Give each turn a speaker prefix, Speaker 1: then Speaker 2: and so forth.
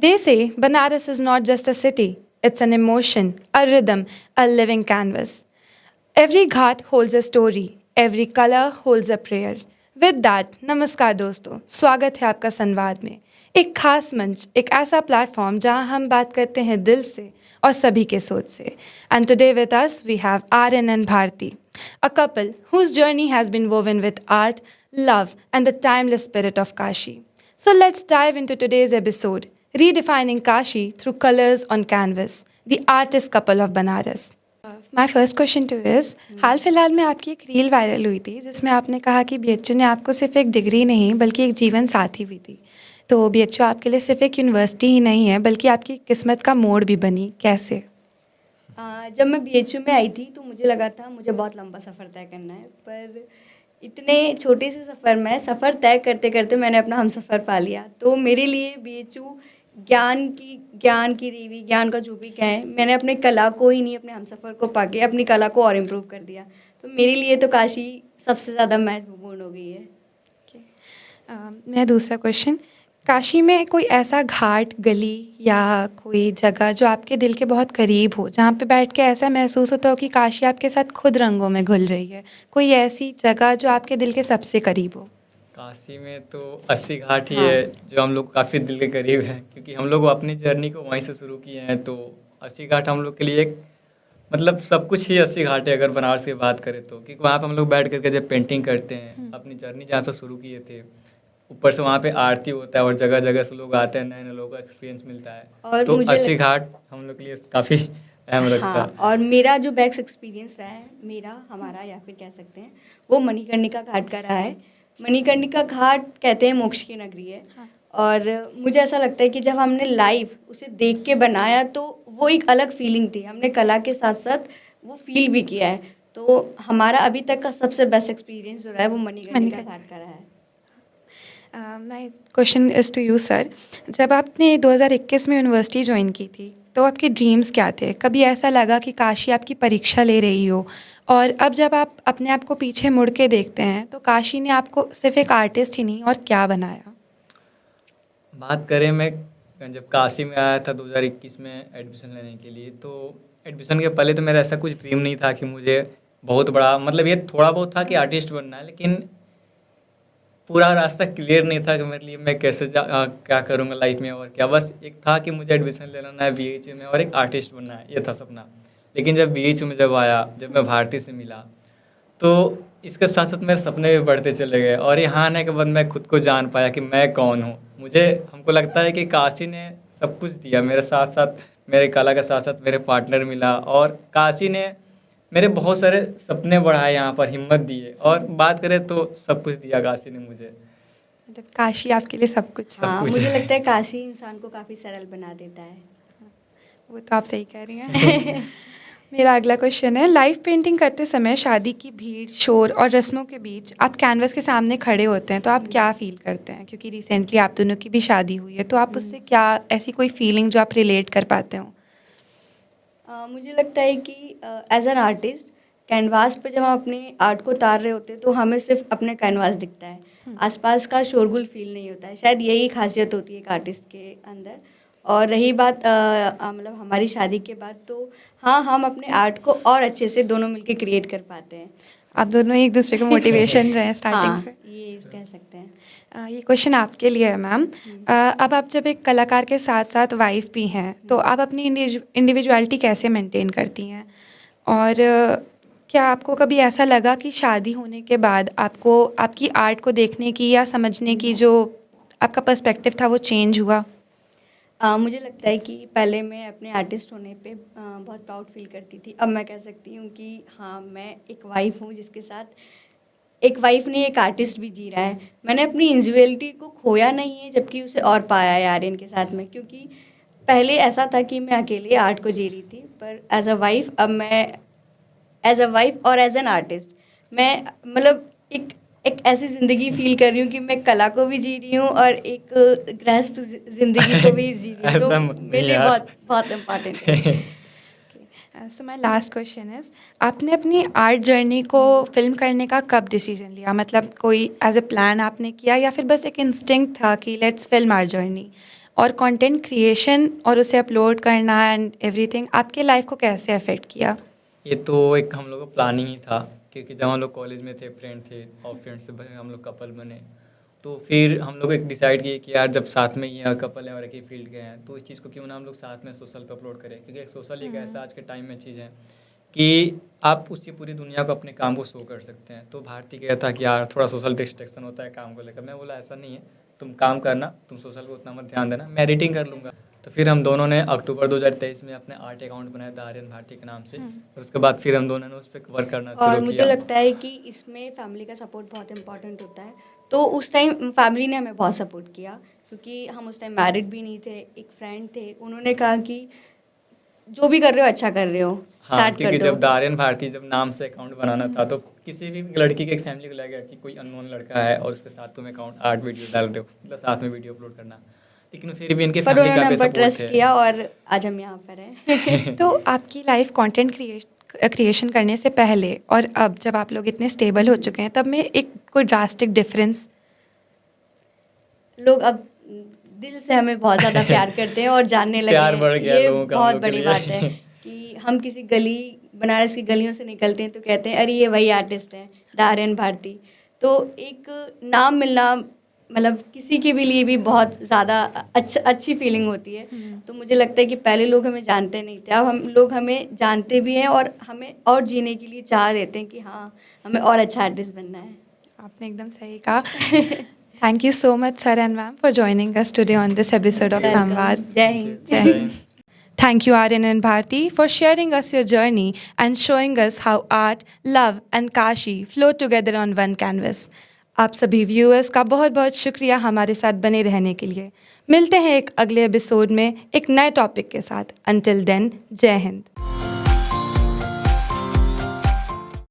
Speaker 1: They say Banaras is not just a city, it's an emotion, a rhythm, a living canvas. Every ghat holds a story, every color holds a prayer. With that नमस्कार दोस्तों, स्वागत है आपका संवाद में। एक खास मंच, एक ऐसा प्लेटफॉर्म जहां हम बात करते हैं दिल से और सभी के सोच से। And today with us we have Aryan and Bharti, a couple whose journey has been woven with art, love, and the timeless spirit of Kashi. So let's dive into today's episode, redefining Kashi through colors on canvas, the artist couple of Banaras. My first question to you is, हाल फिलहाल में आपकी एक reel viral हुई थी जिसमें आपने कहा कि बीएचयू ने आपको सिर्फ एक डिग्री नहीं बल्कि एक जीवन साथी भी दी। तो बीएचयू आपके लिए सिर्फ एक यूनिवर्सिटी ही नहीं है बल्कि आपकी किस्मत का मोड़ भी बनी, कैसे?
Speaker 2: जब मैं बीएचयू में आई थी तो मुझे लगा था मुझे बहुत लंबा सफ़र तय करना है, पर इतने छोटे से सफ़र में सफ़र तय करते करते मैंने अपना हमसफ़र पा लिया। तो मेरे लिए बीएचयू ज्ञान की देवी, ज्ञान का जो भी कहें, मैंने अपने कला को ही नहीं अपने हमसफ़र को पाके अपनी कला को और इम्प्रूव कर दिया। तो मेरे लिए तो काशी सबसे ज़्यादा महत्वपूर्ण हो गई है।
Speaker 1: मेरा दूसरा क्वेश्चन, काशी में कोई ऐसा घाट, गली या कोई जगह जो आपके दिल के बहुत करीब हो, जहाँ पे बैठ के ऐसा महसूस होता हो कि काशी आपके साथ खुद रंगों में घुल रही है? कोई ऐसी जगह जो आपके दिल के सबसे करीब हो?
Speaker 3: काशी में तो 80 घाट ही है जो हम लोग काफ़ी दिल के करीब है, क्योंकि हम लोग अपनी जर्नी को वहीं से शुरू किए हैं। तो 80 घाट हम लोग के लिए एक मतलब सब कुछ ही 80 घाट है अगर बनारस की बात करें तो, क्योंकि वहाँ पे हम लोग बैठ करके जब पेंटिंग करते हैं, अपनी जर्नी जहाँ से शुरू किए थे, ऊपर से वहाँ पे आरती होता है और जगह जगह से लोग आते हैं, नए नए लोगों का एक्सपीरियंस मिलता है।
Speaker 2: और
Speaker 3: तो 80 घाट हम लोग के लिए काफ़ी अहम रखता है।
Speaker 2: और मेरा जो बेस्ट एक्सपीरियंस रहा है, हमारा या फिर कह सकते हैं, वो मणिकर्णिका घाट का रहा है। मणिकर्णिका घाट कहते हैं मोक्ष की नगरी है। और मुझे ऐसा लगता है कि जब हमने लाइव उसे देख के बनाया तो वो एक अलग फीलिंग थी। हमने कला के साथ साथ वो फील भी किया है। तो हमारा अभी तक का सबसे बेस्ट एक्सपीरियंस जो रहा है वो मणिकर्णिका घाट का रहा है।
Speaker 1: My question is to you sir, जब आपने 2021 में यूनिवर्सिटी ज्वाइन की थी तो आपके ड्रीम्स क्या थे? कभी ऐसा लगा कि काशी आपकी परीक्षा ले रही हो? और अब जब आप अपने आप को पीछे मुड़ के देखते हैं तो काशी ने आपको सिर्फ एक आर्टिस्ट ही नहीं और क्या बनाया?
Speaker 3: बात करें, मैं जब काशी में आया था 2021 में एडमिशन लेने के लिए, तो एडमिशन के पहले तो मेरा ऐसा कुछ ड्रीम नहीं था कि मुझे बहुत बड़ा, मतलब ये थोड़ा बहुत था कि आर्टिस्ट बनना है, लेकिन पूरा रास्ता क्लियर नहीं था कि मेरे लिए मैं कैसे क्या करूँगा लाइफ में और क्या। बस एक था कि मुझे एडमिशन लेना है बीएचयू में और एक आर्टिस्ट बनना है, ये था सपना। लेकिन जब बीएचयू में जब आया, जब मैं भारती से मिला, तो इसके साथ साथ मेरे सपने भी बढ़ते चले गए और यहाँ आने के बाद मैं खुद को जान पाया कि मैं कौन हूँ। हमको लगता है कि काशी ने सब कुछ दिया मेरे साथ साथ, मेरे कला के साथ साथ मेरे पार्टनर मिला, और काशी ने मेरे बहुत सारे सपने बढ़ाए, यहाँ पर हिम्मत दिए, और बात करें तो सब कुछ दिया काशी ने मुझे।
Speaker 1: मतलब काशी आपके लिए सब कुछ?
Speaker 2: हाँ, मुझे लगता है काशी इंसान को काफ़ी सरल बना देता है।
Speaker 1: वो तो आप सही कह रही हैं। मेरा अगला क्वेश्चन है, लाइव पेंटिंग करते समय शादी की भीड़, शोर और रस्मों के बीच आप कैनवस के सामने खड़े होते हैं तो आप क्या फील करते हैं? क्योंकि रिसेंटली आप दोनों की भी शादी हुई है, तो आप उससे क्या, ऐसी कोई फीलिंग जो आप रिलेट कर पाते हो?
Speaker 2: मुझे लगता है कि एज एन आर्टिस्ट कैनवास पे जब हम अपने आर्ट को उतार रहे होते हैं तो हमें सिर्फ अपना कैनवास दिखता है, आसपास का शोरगुल फील नहीं होता है। शायद यही खासियत होती है एक आर्टिस्ट के अंदर। और रही बात मतलब हमारी शादी के बाद, तो हाँ, हम अपने आर्ट को और अच्छे से दोनों मिलके क्रिएट कर पाते हैं।
Speaker 1: आप दोनों एक दूसरे को मोटिवेशन रहे स्टार्टिंग
Speaker 2: हाँ,
Speaker 1: से।
Speaker 2: ये कह सकते हैं।
Speaker 1: ये क्वेश्चन आपके लिए है मैम। अब आप जब एक कलाकार के साथ साथ वाइफ भी हैं तो आप अपनी इंडिविजुअलिटी कैसे मेंटेन करती हैं? और क्या आपको कभी ऐसा लगा कि शादी होने के बाद आपको आपकी आर्ट को देखने की या समझने की जो आपका पर्सपेक्टिव था वो चेंज हुआ?
Speaker 2: मुझे लगता है कि पहले मैं अपने आर्टिस्ट होने पे बहुत प्राउड फील करती थी। अब मैं कह सकती हूँ कि हाँ, मैं एक वाइफ़ हूँ जिसके साथ एक वाइफ़ नहीं, एक आर्टिस्ट भी जी रहा है। मैंने अपनी इंडिविजुअलिटी को खोया नहीं है, जबकि उसे और पाया है आर्यन के साथ में। क्योंकि पहले ऐसा था कि मैं अकेले आर्ट को जी रही थी, पर एज अ वाइफ़ अब मैं एज अ वाइफ़ और एज एन आर्टिस्ट मैं मतलब एक ऐसी ज़िंदगी फील कर रही हूँ कि मैं कला को भी जी रही हूँ और एक गृहस्थ ज़िंदगी को भी जी रही हूँ। तो
Speaker 3: ऐसा मत
Speaker 2: मेरे लिए
Speaker 3: यार।
Speaker 2: बहुत बहुत इम्पॉर्टेंट है।
Speaker 1: So my last question is, आपने अपनी आर्ट जर्नी को फिल्म करने का कब डिसीजन लिया? मतलब कोई एज ए प्लान आपने किया या फिर बस एक इंस्टिंक्ट था कि लेट्स फिल्म आवर जर्नी? और कंटेंट क्रिएशन और उसे अपलोड करना एंड एवरीथिंग आपके लाइफ को कैसे अफेक्ट किया?
Speaker 3: ये तो एक हम लोग का प्लानिंग ही था, क्योंकि जब हम लोग कॉलेज में थे, फ्रेंड थे और फ्रेंड से हम लोग कपल बने, तो फिर हम लोग एक डिसाइड किए कि यार जब साथ में ये कपल है और एक ही फील्ड के हैं, तो इस चीज़ को क्यों ना हम लोग साथ में सोशल पे अपलोड करें, क्योंकि एक सोशल एक ऐसा आज के टाइम में चीज़ है कि आप उसकी पूरी दुनिया को अपने काम को शो कर सकते हैं। तो भारती कहता कि यार थोड़ा सोशल डिस्ट्रैक्शन होता है काम को लेकर। मैं बोला ऐसा नहीं है, तुम काम करना, तुम सोशल को उतना मत ध्यान देना, मैं एडिटिंग कर लूँगा। तो फिर हम दोनों ने अक्टूबर 2023 में अपने आर्ट अकाउंट बनाया द आर्यन भारती के नाम से, और उसके बाद फिर हम दोनों ने उस पर वर्क करना
Speaker 2: और
Speaker 3: शुरू
Speaker 2: मुझे
Speaker 3: किया।
Speaker 2: लगता है कि इसमें फैमिली का सपोर्ट बहुत इम्पोर्टेंट होता है। तो उस टाइम फैमिली ने हमें बहुत सपोर्ट किया, क्योंकि हम उस टाइम मैरिड भी नहीं थे, एक फ्रेंड थे, उन्होंने कहा कि जो भी कर रहे हो अच्छा कर रहे हो,
Speaker 3: हाँ,
Speaker 2: स्टार्ट
Speaker 3: क्योंकि
Speaker 2: कर
Speaker 3: जब
Speaker 2: दो।
Speaker 3: द आर्यन भारती जब नाम से अकाउंट बनाना था, तो किसी भी लड़की के फैमिली को लगेगा कि कोई अननोन लड़का है और उसके साथ तुम अकाउंट आर्ट वीडियो डाल रहे हो, मतलब साथ में वीडियो अपलोड करना। लेकिन फिर भी इनके
Speaker 2: पर
Speaker 3: फैमिली
Speaker 2: उन्होंने
Speaker 3: काफ़ी
Speaker 2: हम पर
Speaker 3: सपोर्ट
Speaker 2: ट्रस्ट
Speaker 3: थे।
Speaker 2: किया और आज हम यहाँ पर हैं।
Speaker 1: तो आपकी लाइफ कंटेंट क्रिएशन करने से पहले और अब जब आप लोग इतने स्टेबल हो चुके हैं, तब में एक कोई ड्रास्टिक डिफरेंस?
Speaker 2: लोग अब दिल से हमें बहुत ज़्यादा प्यार करते हैं और जानने लगे
Speaker 3: प्यार
Speaker 2: हैं।
Speaker 3: बढ़ गया
Speaker 2: ये
Speaker 3: लोगों का हम
Speaker 2: बहुत
Speaker 3: लोग के
Speaker 2: बड़ी
Speaker 3: लिए।
Speaker 2: बात है कि हम किसी गली, बनारस की गलियों से निकलते हैं तो कहते हैं अरे ये वही आर्टिस्ट है द आर्यन भारती। तो एक नाम मिलना मतलब किसी के भी लिए भी बहुत ज़्यादा अच्छी फीलिंग होती है। तो मुझे लगता है कि पहले लोग हमें जानते नहीं थे, अब हम लोग हमें जानते भी हैं और हमें और जीने के लिए चाह देते हैं कि हाँ हमें और अच्छा आर्टिस्ट बनना है।
Speaker 1: आपने एकदम सही कहा। Thank you so much sir and ma'am for joining us today on this episode of
Speaker 2: Welcome.
Speaker 1: संवाद।
Speaker 2: जय Hind.
Speaker 1: Jai Hind. Thank you, Aryan and Bharti, for sharing us your journey and showing us how art, love and Kashi flow together on one canvas. आप सभी viewers का बहुत बहुत शुक्रिया हमारे साथ बने रहने के लिए। मिलते हैं एक अगले एपिसोड में एक नए टॉपिक के साथ। Until then, जय हिंद।